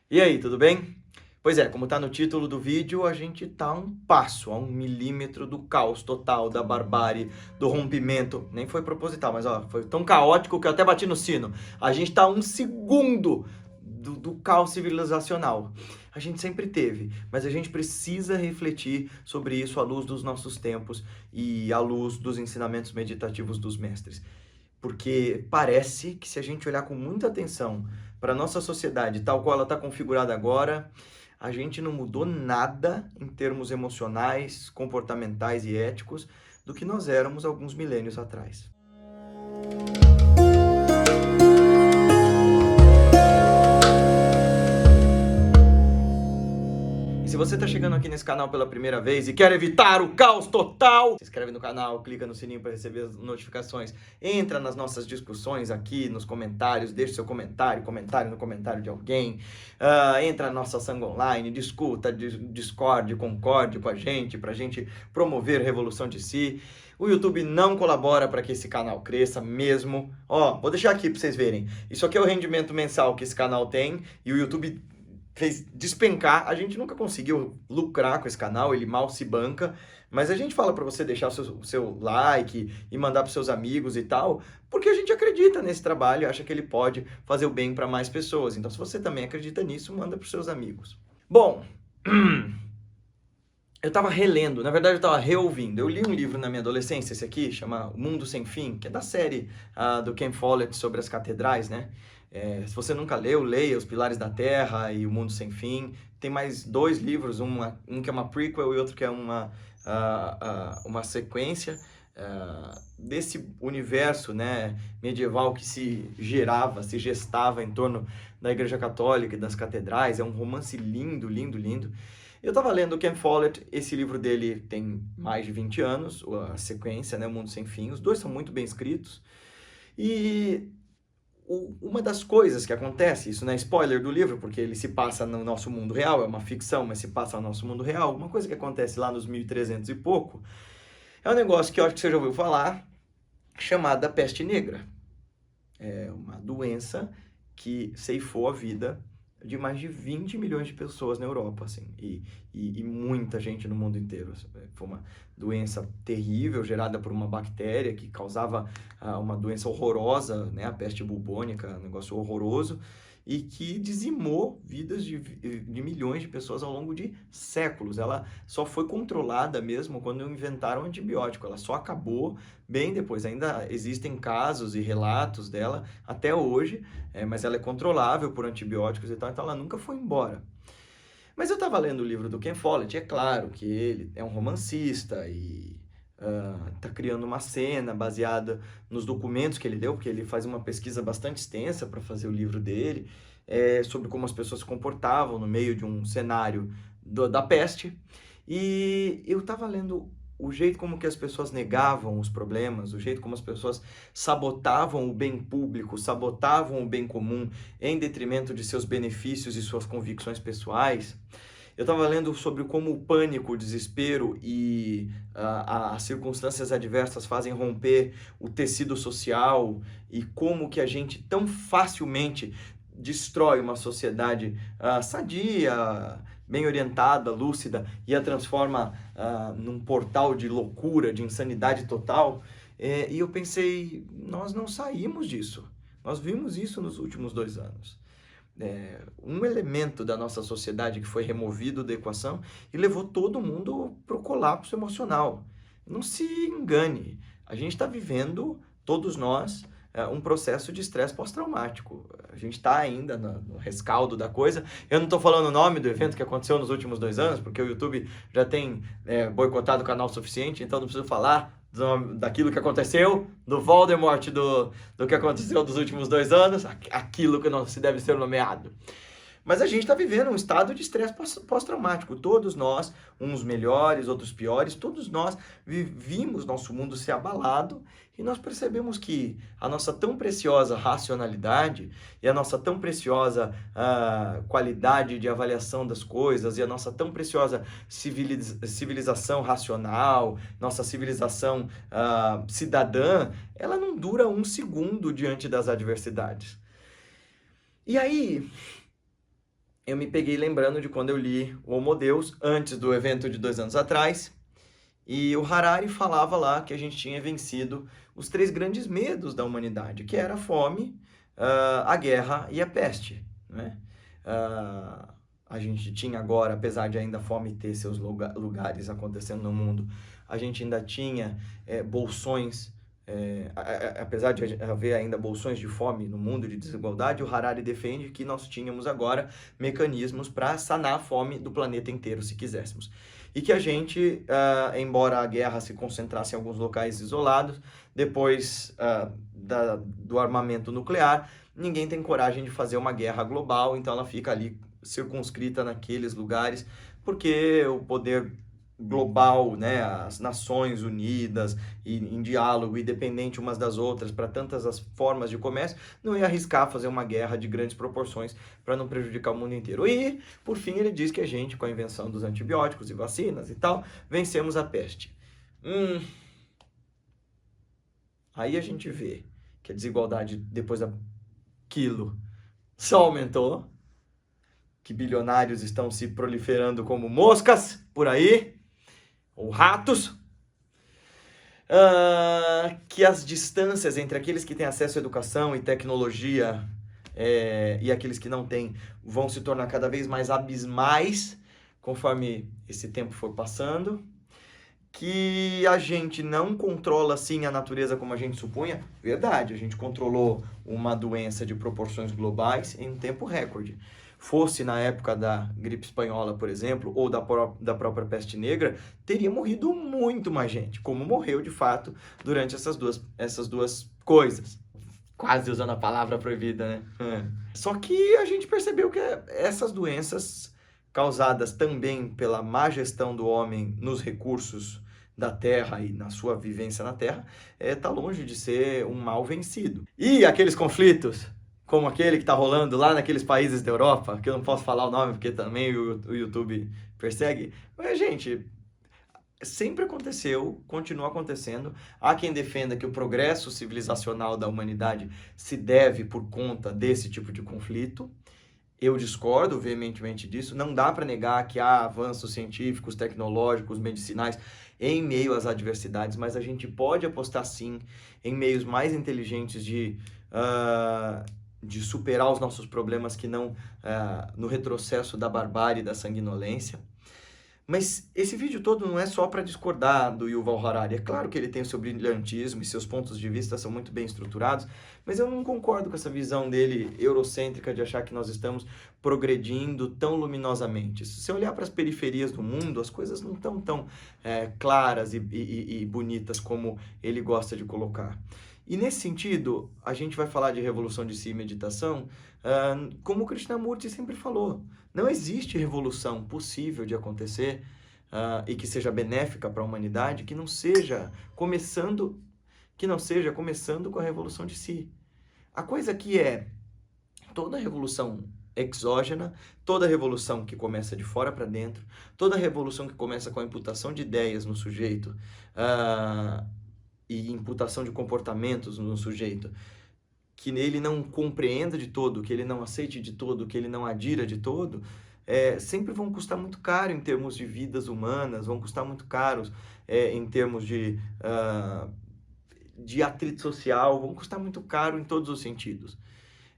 E aí, tudo bem? Pois é, como está no título do vídeo, a gente está a um passo, a 1 milímetro do caos total, da barbárie, do rompimento. Nem foi proposital, mas ó, foi tão caótico que eu até bati no sino. A gente está a 1 segundo do caos civilizacional. A gente sempre teve, mas a gente precisa refletir sobre isso à luz dos nossos tempos e à luz dos ensinamentos meditativos dos mestres. Porque parece que se a gente olhar com muita atenção para a nossa sociedade, tal qual ela está configurada agora, a gente não mudou nada em termos emocionais, comportamentais e éticos do que nós éramos alguns milênios atrás. E se você está chegando aqui nesse canal pela primeira vez e quer evitar o caos total, se inscreve no canal, clica no sininho para receber as notificações, entra nas nossas discussões aqui nos comentários, deixa seu comentário no comentário de alguém, entra na nossa Sangue Online, discuta, discorde, concorde com a gente, para a gente promover a revolução de si. O YouTube não colabora para que esse canal cresça mesmo. Ó, vou deixar aqui para vocês verem. Isso aqui é o rendimento mensal que esse canal tem e o YouTube fez despencar. A gente nunca conseguiu lucrar com esse canal, ele mal se banca, mas a gente fala para você deixar o seu like e mandar para seus amigos e tal, porque a gente acredita nesse trabalho e acha que ele pode fazer o bem para mais pessoas. Então, se você também acredita nisso, manda para os seus amigos. Bom, eu estava relendo, na verdade eu estava reouvindo. Eu li um livro na minha adolescência, esse aqui, chama O Mundo Sem Fim, que é da série do Ken Follett sobre as catedrais, né? Se você nunca leu, leia Os Pilares da Terra e O Mundo Sem Fim. Tem mais 2 livros, um que é uma prequel e outro que é uma sequência desse universo, né, medieval que se gestava em torno da Igreja Católica e das catedrais. É um romance lindo, lindo, lindo. Eu estava lendo o Ken Follett, esse livro dele tem mais de 20 anos, a sequência, né, O Mundo Sem Fim. Os dois são muito bem escritos. E uma das coisas que acontece, isso não é spoiler do livro, porque ele se passa no nosso mundo real, é uma ficção, mas se passa no nosso mundo real. Uma coisa que acontece lá nos 1300 e pouco, é um negócio que eu acho que você já ouviu falar, chamada peste negra. É uma doença que ceifou a vida de mais de 20 milhões de pessoas na Europa, assim, e muita gente no mundo inteiro. Foi uma doença terrível, gerada por uma bactéria que causava uma doença horrorosa, né, a peste bubônica, um negócio horroroso, e que dizimou vidas de milhões de pessoas ao longo de séculos. Ela só foi controlada mesmo quando inventaram o antibiótico, ela só acabou bem depois. Ainda existem casos e relatos dela até hoje, mas ela é controlável por antibióticos e tal, então ela nunca foi embora. Mas eu estava lendo o livro do Ken Follett, e é claro que ele é um romancista e está criando uma cena baseada nos documentos que ele deu, porque ele faz uma pesquisa bastante extensa para fazer o livro dele, sobre como as pessoas se comportavam no meio de um cenário da peste. E eu estava lendo o jeito como que as pessoas negavam os problemas, o jeito como as pessoas sabotavam o bem público, sabotavam o bem comum em detrimento de seus benefícios e suas convicções pessoais. Eu estava lendo sobre como o pânico, o desespero e as circunstâncias adversas fazem romper o tecido social e como que a gente tão facilmente destrói uma sociedade sadia, bem orientada, lúcida, e a transforma num portal de loucura, de insanidade total. E eu pensei, nós não saímos disso. Nós vimos isso nos últimos 2 anos. Um elemento da nossa sociedade que foi removido da equação e levou todo mundo para o colapso emocional. Não se engane, a gente está vivendo, todos nós, um processo de estresse pós-traumático. A gente está ainda no rescaldo da coisa. Eu não estou falando o nome do evento que aconteceu nos últimos 2 anos, porque o YouTube já tem boicotado o canal o suficiente, então não preciso falar daquilo que aconteceu, do Voldemort, do que aconteceu dos últimos 2 anos, aquilo que não se deve ser nomeado. Mas a gente está vivendo um estado de estresse pós-traumático. Todos nós, uns melhores, outros piores, todos nós vimos nosso mundo ser abalado e nós percebemos que a nossa tão preciosa racionalidade e a nossa tão preciosa qualidade de avaliação das coisas e a nossa tão preciosa civilização racional, nossa civilização cidadã, ela não dura 1 segundo diante das adversidades. E aí, eu me peguei lembrando de quando eu li o Homo Deus, antes do evento de 2 anos atrás, e o Harari falava lá que a gente tinha vencido os 3 grandes medos da humanidade, que era a fome, a guerra e a peste, né? A gente tinha agora, apesar de ainda a fome ter seus lugares acontecendo no mundo, a gente ainda tinha bolsões, apesar de haver ainda bolsões de fome no mundo, de desigualdade, o Harari defende que nós tínhamos agora mecanismos para sanar a fome do planeta inteiro, se quiséssemos. E que a gente, embora a guerra se concentrasse em alguns locais isolados, depois do armamento nuclear, ninguém tem coragem de fazer uma guerra global, então ela fica ali circunscrita naqueles lugares, porque o poder global, né, as Nações Unidas, e em diálogo, independente umas das outras, para tantas as formas de comércio, não ia arriscar fazer uma guerra de grandes proporções para não prejudicar o mundo inteiro. E, por fim, ele diz que a gente, com a invenção dos antibióticos e vacinas e tal, vencemos a peste. Aí a gente vê que a desigualdade depois daquilo só aumentou, que bilionários estão se proliferando como moscas por aí, ou ratos, que as distâncias entre aqueles que têm acesso à educação e tecnologia e aqueles que não têm vão se tornar cada vez mais abismais conforme esse tempo for passando, que a gente não controla assim a natureza como a gente supunha. Verdade, a gente controlou uma doença de proporções globais em um tempo recorde. Fosse na época da gripe espanhola, por exemplo, ou da própria peste negra, teria morrido muito mais gente, como morreu de fato durante essas duas coisas. Quase usando a palavra proibida, né? Só que a gente percebeu que essas doenças, causadas também pela má gestão do homem nos recursos da Terra e na sua vivência na Terra, tá longe de ser um mal vencido. E aqueles conflitos, como aquele que está rolando lá naqueles países da Europa, que eu não posso falar o nome porque também o YouTube persegue, mas, gente, sempre aconteceu, continua acontecendo. Há quem defenda que o progresso civilizacional da humanidade se deve por conta desse tipo de conflito. Eu discordo veementemente disso. Não dá para negar que há avanços científicos, tecnológicos, medicinais em meio às adversidades, mas a gente pode apostar sim em meios mais inteligentes de superar os nossos problemas que não no retrocesso da barbárie e da sanguinolência. Mas esse vídeo todo não é só para discordar do Yuval Harari. É claro que ele tem o seu brilhantismo e seus pontos de vista são muito bem estruturados, mas eu não concordo com essa visão dele eurocêntrica de achar que nós estamos progredindo tão luminosamente. Se você olhar para as periferias do mundo, as coisas não estão tão claras e bonitas como ele gosta de colocar. E nesse sentido, a gente vai falar de revolução de si e meditação, como o Krishnamurti sempre falou. Não existe revolução possível de acontecer e que seja benéfica para a humanidade que não seja começando com a revolução de si. A coisa que é toda revolução exógena, toda revolução que começa de fora para dentro, toda revolução que começa com a imputação de ideias no sujeito e imputação de comportamentos no sujeito, que ele não compreenda de todo, que ele não aceite de todo, que ele não adira de todo, sempre vão custar muito caro em termos de vidas humanas, vão custar muito caros em termos de atrito social, vão custar muito caro em todos os sentidos.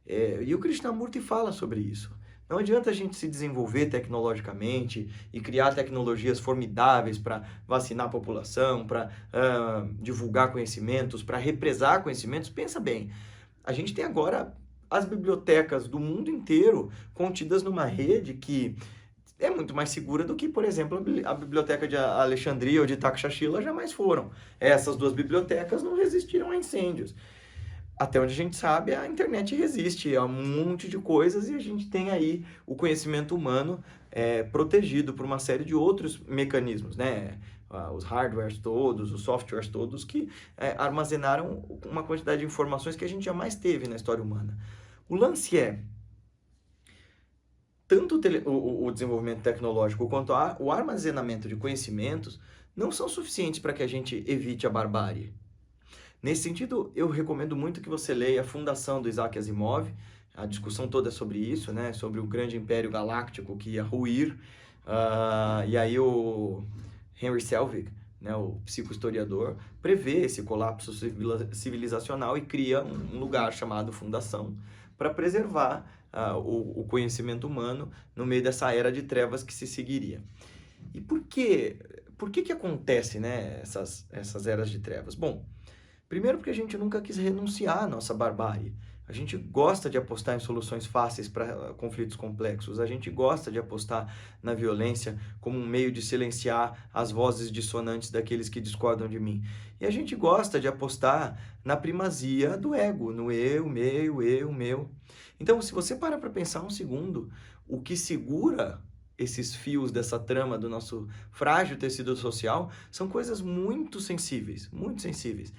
E o Krishnamurti fala sobre isso. Não adianta a gente se desenvolver tecnologicamente e criar tecnologias formidáveis para vacinar a população, para divulgar conhecimentos, para represar conhecimentos. Pensa bem, a gente tem agora as bibliotecas do mundo inteiro contidas numa rede que é muito mais segura do que, por exemplo, a biblioteca de Alexandria ou de Takshashila jamais foram. Essas duas bibliotecas não resistiram a incêndios. Até onde a gente sabe, a internet resiste a um monte de coisas e a gente tem aí o conhecimento humano protegido por uma série de outros mecanismos, né? Os hardwares todos, os softwares todos que armazenaram uma quantidade de informações que a gente jamais teve na história humana. O lance tanto o desenvolvimento tecnológico quanto o armazenamento de conhecimentos não são suficientes para que a gente evite a barbárie. Nesse sentido, eu recomendo muito que você leia A Fundação do Isaac Asimov, a discussão toda é sobre isso, né? Sobre o grande império galáctico que ia ruir. E aí o Henry Selvig, né, o psicohistoriador, prevê esse colapso civilizacional e cria um lugar chamado Fundação para preservar o conhecimento humano no meio dessa era de trevas que se seguiria. E por que acontece, né, essas eras de trevas? Bom, primeiro porque a gente nunca quis renunciar à nossa barbárie. A gente gosta de apostar em soluções fáceis para conflitos complexos. A gente gosta de apostar na violência como um meio de silenciar as vozes dissonantes daqueles que discordam de mim. E a gente gosta de apostar na primazia do ego, no eu, meu. Então, se você para pensar um segundo, o que segura esses fios dessa trama do nosso frágil tecido social são coisas muito sensíveis, muito sensíveis.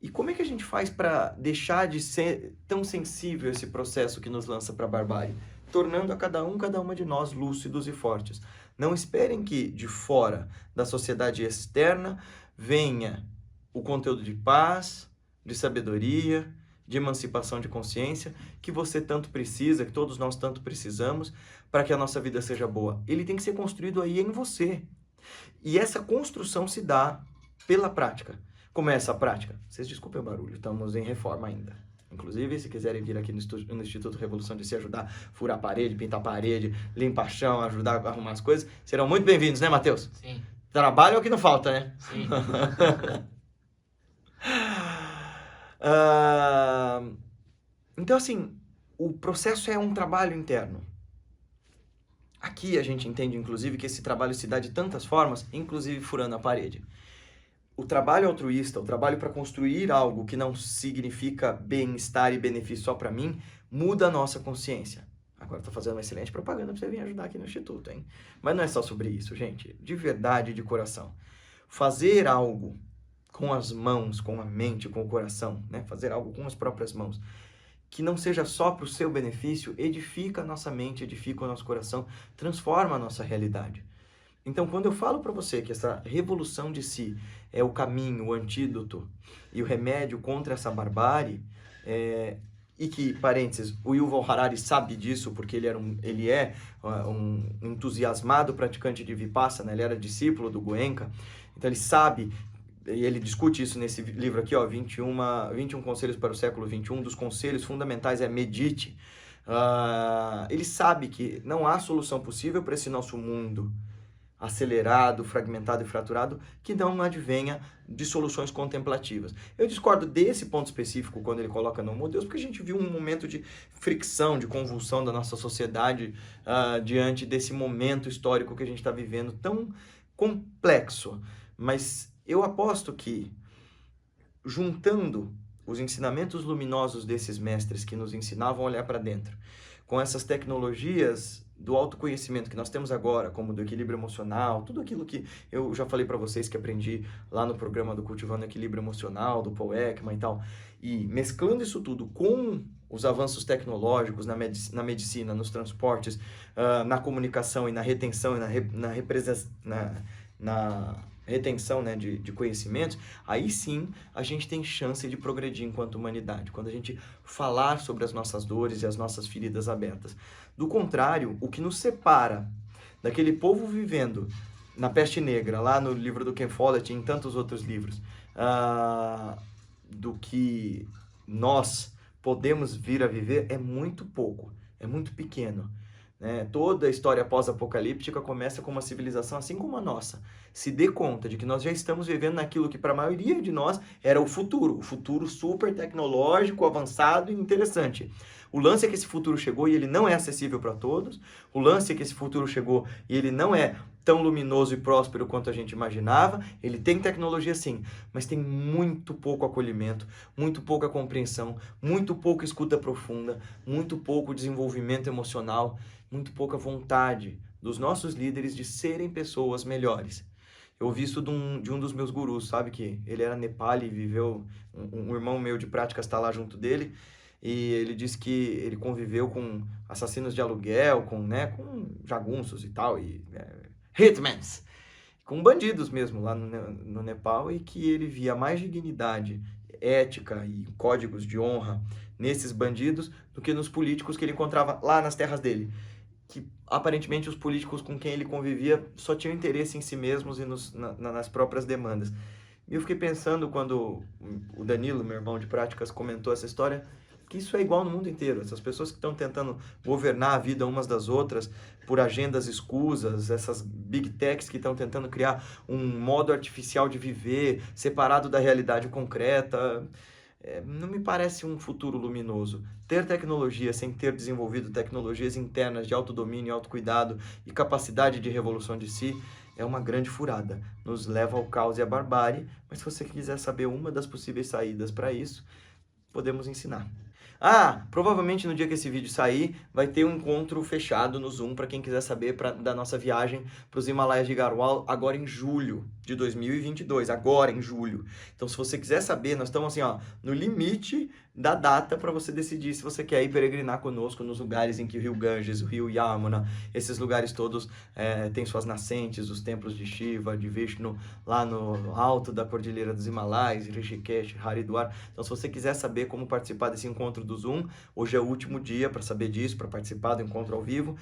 E como é que a gente faz para deixar de ser tão sensível esse processo que nos lança para a barbárie? Tornando a cada uma de nós lúcidos e fortes. Não esperem que de fora da sociedade externa venha o conteúdo de paz, de sabedoria, de emancipação de consciência, que você tanto precisa, que todos nós tanto precisamos, para que a nossa vida seja boa. Ele tem que ser construído aí em você. E essa construção se dá pela prática. Como é essa prática? Vocês desculpem o barulho, estamos em reforma ainda. Inclusive, se quiserem vir aqui no Instituto Revolução de se ajudar a furar a parede, pintar a parede, limpar chão, ajudar a arrumar as coisas, serão muito bem-vindos, né, Matheus? Sim. Trabalho é o que não falta, né? Sim. Então, assim, o processo é um trabalho interno. Aqui a gente entende, inclusive, que esse trabalho se dá de tantas formas, inclusive furando a parede. O trabalho altruísta, o trabalho para construir algo que não significa bem-estar e benefício só para mim, muda a nossa consciência. Agora estou fazendo uma excelente propaganda para você vir ajudar aqui no Instituto, hein? Mas não é só sobre isso, gente. De verdade, de coração. Fazer algo com as mãos, com a mente, com o coração, né? Fazer algo com as próprias mãos, que não seja só para o seu benefício, edifica a nossa mente, edifica o nosso coração, transforma a nossa realidade. Então, quando eu falo para você que essa revolução de si é o caminho, o antídoto e o remédio contra essa barbárie, e que, parênteses, o Yuval Harari sabe disso porque ele é um entusiasmado praticante de Vipassana, ele era discípulo do Goenka, então ele sabe, e ele discute isso nesse livro aqui, 21 Conselhos para o Século XXI, um dos conselhos fundamentais é medite. Ele sabe que não há solução possível para esse nosso mundo acelerado, fragmentado e fraturado, que não advenha de soluções contemplativas. Eu discordo desse ponto específico quando ele coloca no Deus, porque a gente viu um momento de fricção, de convulsão da nossa sociedade diante desse momento histórico que a gente está vivendo, tão complexo. Mas eu aposto que, juntando os ensinamentos luminosos desses mestres que nos ensinavam a olhar para dentro, com essas tecnologias do autoconhecimento que nós temos agora, como do equilíbrio emocional, tudo aquilo que eu já falei para vocês que aprendi lá no programa do Cultivando Equilíbrio Emocional, do Paul Ekman e tal, e mesclando isso tudo com os avanços tecnológicos na medicina, nos transportes, na comunicação e na retenção e na retenção, né, de conhecimentos, aí sim a gente tem chance de progredir enquanto humanidade, quando a gente falar sobre as nossas dores e as nossas feridas abertas. Do contrário, o que nos separa daquele povo vivendo na peste negra, lá no livro do Ken Follett e em tantos outros livros, do que nós podemos vir a viver é muito pouco, é muito pequeno. Toda a história pós-apocalíptica começa com uma civilização assim como a nossa. Se dê conta de que nós já estamos vivendo naquilo que para a maioria de nós era o futuro super tecnológico, avançado e interessante. O lance é que esse futuro chegou e ele não é acessível para todos. O lance é que esse futuro chegou e ele não é tão luminoso e próspero quanto a gente imaginava. Ele tem tecnologia sim, mas tem muito pouco acolhimento, muito pouca compreensão, muito pouca escuta profunda, muito pouco desenvolvimento emocional, muito pouca vontade dos nossos líderes de serem pessoas melhores. Eu ouvi isso de um dos meus gurus, sabe? Que ele era Nepali e viveu, um irmão meu de práticas está lá junto dele, e ele disse que ele conviveu com assassinos de aluguel, com jagunços e tal, e hitmans, com bandidos mesmo lá no Nepal, e que ele via mais dignidade, ética e códigos de honra nesses bandidos do que nos políticos que ele encontrava lá nas terras dele. Que aparentemente os políticos com quem ele convivia só tinham interesse em si mesmos e nas próprias demandas. E eu fiquei pensando quando o Danilo, meu irmão de práticas, comentou essa história, que isso é igual no mundo inteiro. Essas pessoas que estão tentando governar a vida umas das outras por agendas escusas, essas big techs que estão tentando criar um modo artificial de viver, separado da realidade concreta, não me parece um futuro luminoso. Ter tecnologia sem ter desenvolvido tecnologias internas de autodomínio, autocuidado e capacidade de revolução de si é uma grande furada. Nos leva ao caos e à barbárie, mas se você quiser saber uma das possíveis saídas para isso, podemos ensinar. Provavelmente no dia que esse vídeo sair, vai ter um encontro fechado no Zoom para quem quiser saber da nossa viagem para os Himalaias de Garhwal, agora em julho de 2022, agora em julho. Então, se você quiser saber, nós estamos assim, no limite da data para você decidir se você quer ir peregrinar conosco nos lugares em que o rio Ganges, o rio Yamuna, esses lugares todos têm suas nascentes, os templos de Shiva, de Vishnu, lá no alto da Cordilheira dos Himalaias, Rishikesh, Haridwar. Então, se você quiser saber como participar desse encontro do Zoom, hoje é o último dia para saber disso, para participar do encontro ao vivo.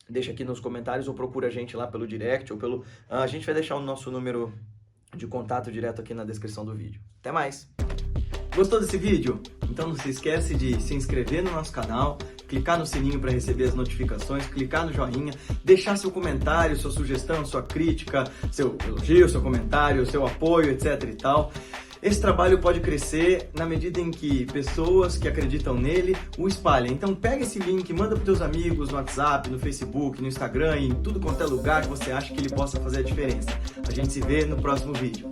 Deixa aqui nos comentários ou procura a gente lá pelo direct ou pelo... a gente vai deixar o nosso número de contato direto aqui na descrição do vídeo. Até mais! Gostou desse vídeo? Então não se esquece de se inscrever no nosso canal, clicar no sininho para receber as notificações, clicar no joinha, deixar seu comentário, sua sugestão, sua crítica, seu elogio, seu comentário, seu apoio, etc e tal. Esse trabalho pode crescer na medida em que pessoas que acreditam nele o espalhem. Então pega esse link, manda para os teus amigos no WhatsApp, no Facebook, no Instagram, em tudo quanto é lugar que você acha que ele possa fazer a diferença. A gente se vê no próximo vídeo.